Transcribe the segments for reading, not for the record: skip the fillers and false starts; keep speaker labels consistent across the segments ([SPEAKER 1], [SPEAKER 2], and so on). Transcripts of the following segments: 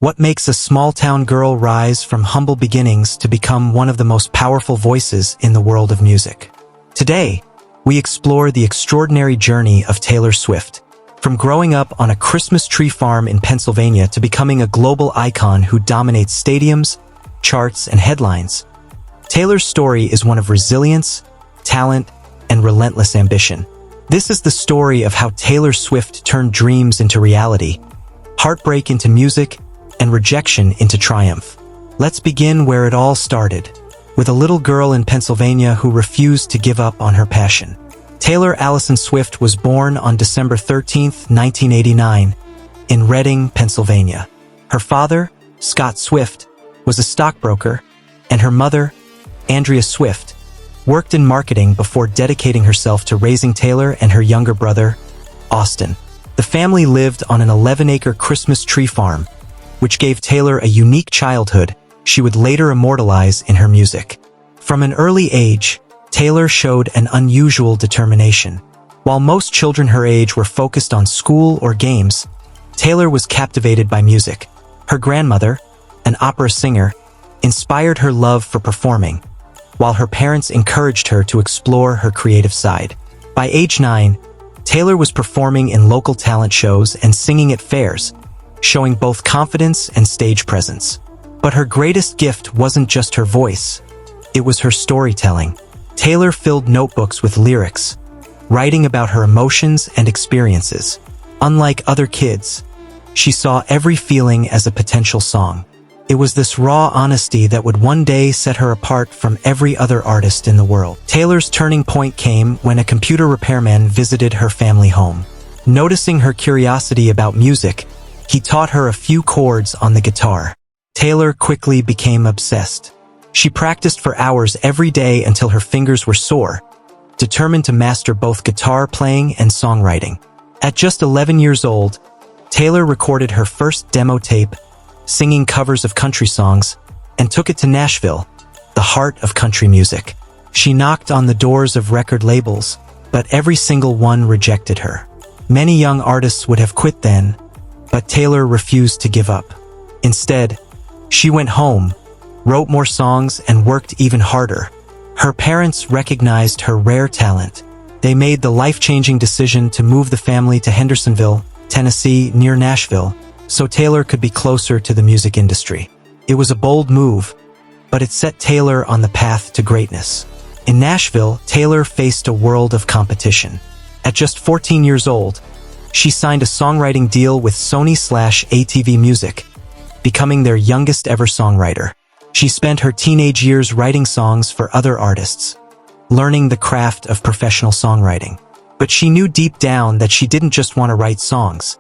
[SPEAKER 1] What makes a small-town girl rise from humble beginnings to become one of the most powerful voices in the world of music? Today, we explore the extraordinary journey of Taylor Swift, from growing up on a Christmas tree farm in Pennsylvania to becoming a global icon who dominates stadiums, charts, and headlines. Taylor's story is one of resilience, talent, and relentless ambition. This is the story of how Taylor Swift turned dreams into reality, heartbreak into music, and rejection into triumph. Let's begin where it all started, with a little girl in Pennsylvania who refused to give up on her passion. Taylor Allison Swift was born on December 13, 1989, in Reading, Pennsylvania. Her father, Scott Swift, was a stockbroker, and her mother, Andrea Swift, worked in marketing before dedicating herself to raising Taylor and her younger brother, Austin. The family lived on an 11-acre Christmas tree farm, which gave Taylor a unique childhood she would later immortalize in her music. From an early age, Taylor showed an unusual determination. While most children her age were focused on school or games, Taylor was captivated by music. Her grandmother, an opera singer, inspired her love for performing, while her parents encouraged her to explore her creative side. By age 9, Taylor was performing in local talent shows and singing at fairs, showing both confidence and stage presence. But her greatest gift wasn't just her voice, it was her storytelling. Taylor filled notebooks with lyrics, writing about her emotions and experiences. Unlike other kids, she saw every feeling as a potential song. It was this raw honesty that would one day set her apart from every other artist in the world. Taylor's turning point came when a computer repairman visited her family home. Noticing her curiosity about music, he taught her a few chords on the guitar. Taylor quickly became obsessed. She practiced for hours every day until her fingers were sore, determined to master both guitar playing and songwriting. At just 11 years old, Taylor recorded her first demo tape, singing covers of country songs, and took it to Nashville, the heart of country music. She knocked on the doors of record labels, but every single one rejected her. Many young artists would have quit then, but Taylor refused to give up. Instead, she went home, wrote more songs, and worked even harder. Her parents recognized her rare talent. They made the life-changing decision to move the family to Hendersonville, Tennessee, near Nashville, so Taylor could be closer to the music industry. It was a bold move, but it set Taylor on the path to greatness. In Nashville, Taylor faced a world of competition. At just 14 years old, she signed a songwriting deal with Sony/ATV Music, becoming their youngest ever songwriter. She spent her teenage years writing songs for other artists, learning the craft of professional songwriting. But she knew deep down that she didn't just want to write songs.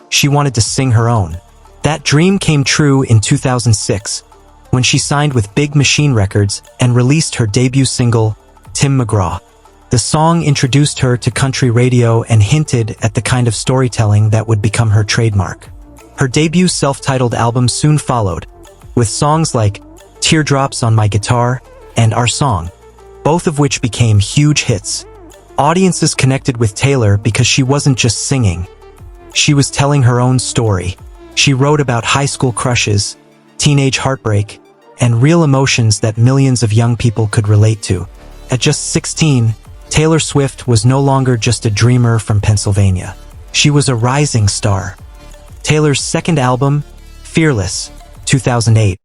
[SPEAKER 1] She wanted to sing her own. That dream came true in 2006, when she signed with Big Machine Records and released her debut single, Tim McGraw. The song introduced her to country radio and hinted at the kind of storytelling that would become her trademark. Her debut self-titled album soon followed, with songs like Teardrops on My Guitar and Our Song, both of which became huge hits. Audiences connected with Taylor because she wasn't just singing. She was telling her own story. She wrote about high school crushes, teenage heartbreak, and real emotions that millions of young people could relate to. At just 16, Taylor Swift was no longer just a dreamer from Pennsylvania. She was a rising star. Taylor's second album, Fearless, 2008,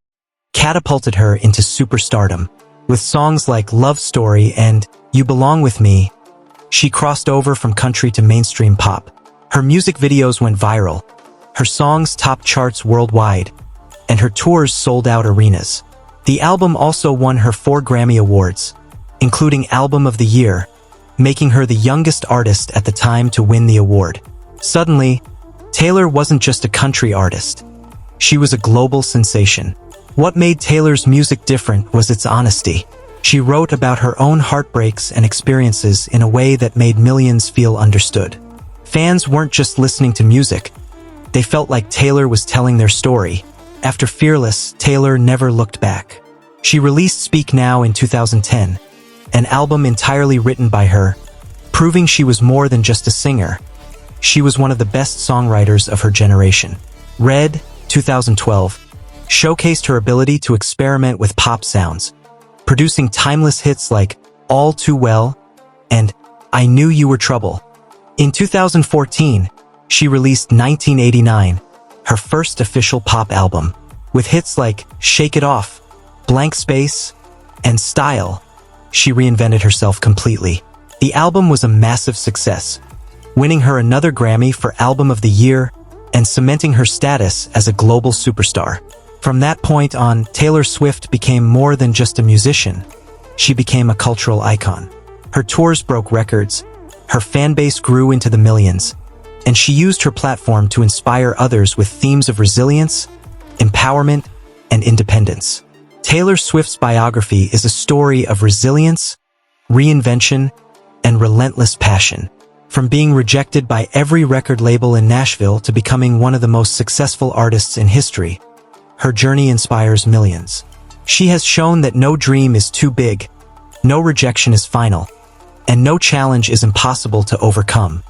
[SPEAKER 1] catapulted her into superstardom. With songs like Love Story and You Belong With Me, she crossed over from country to mainstream pop. Her music videos went viral, her songs topped charts worldwide, and her tours sold out arenas. The album also won her 4 Grammy Awards, including Album of the Year, making her the youngest artist at the time to win the award. Suddenly, Taylor wasn't just a country artist. She was a global sensation. What made Taylor's music different was its honesty. She wrote about her own heartbreaks and experiences in a way that made millions feel understood. Fans weren't just listening to music. They felt like Taylor was telling their story. After Fearless, Taylor never looked back. She released Speak Now in 2010, an album entirely written by her, proving she was more than just a singer. She was one of the best songwriters of her generation. Red, 2012, showcased her ability to experiment with pop sounds, producing timeless hits like All Too Well and I Knew You Were Trouble. In 2014, she released 1989, her first official pop album, with hits like Shake It Off, Blank Space, and Style. She reinvented herself completely. The album was a massive success, winning her another Grammy for Album of the Year and cementing her status as a global superstar. From that point on, Taylor Swift became more than just a musician. She became a cultural icon. Her tours broke records, her fan base grew into the millions, and she used her platform to inspire others with themes of resilience, empowerment, and independence. Taylor Swift's biography is a story of resilience, reinvention, and relentless passion. From being rejected by every record label in Nashville to becoming one of the most successful artists in history, her journey inspires millions. She has shown that no dream is too big, no rejection is final, and no challenge is impossible to overcome.